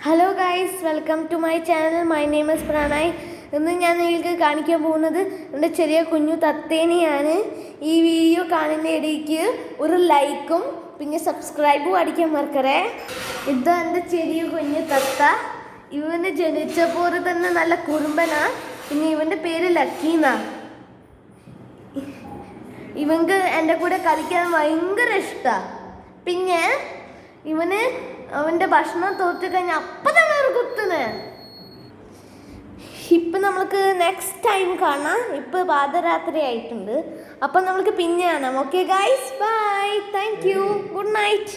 Hello guys, welcome to my channel. My name is Pranay. ഇന്ന് ഞാൻ നിങ്ങൾക്ക് കാണിക്കാൻ പോകുന്നത് എൻ്റെ ചെറിയ കുഞ്ഞു തത്തേനെയാണ്. ഈ വീഡിയോ കാണുന്ന ഇടയ്ക്ക് ഒരു ലൈക്കും പിന്നെ സബ്സ്ക്രൈബും അടിക്കാൻ മറക്കറേ. ഇത് എൻ്റെ ചെറിയ കുഞ്ഞു തത്ത. ഇവന് ജനിച്ചപ്പോൾ തന്നെ നല്ല കുറുമ്പനാ. പിന്നെ ഇവൻ്റെ പേര് ലക്കീന്നാ. ഇവൻക്ക് എൻ്റെ കൂടെ കളിക്കാൻ ഭയങ്കര ഇഷ്ടമാണ്. പിന്നെ ഇവന് അവൻ്റെ ഭക്ഷണം തോറ്റ് കഴിഞ്ഞാൽ അപ്പം തന്നെ ഒരു കുത്തുന്നത്. ഇപ്പം നമുക്ക് നെക്സ്റ്റ് ടൈം കാണാം. ഇപ്പം പാതിരാത്രി ആയിട്ടുണ്ട്. അപ്പം നമുക്ക് പിന്നെ കാണാം. Okay guys, bye, thank you, good night.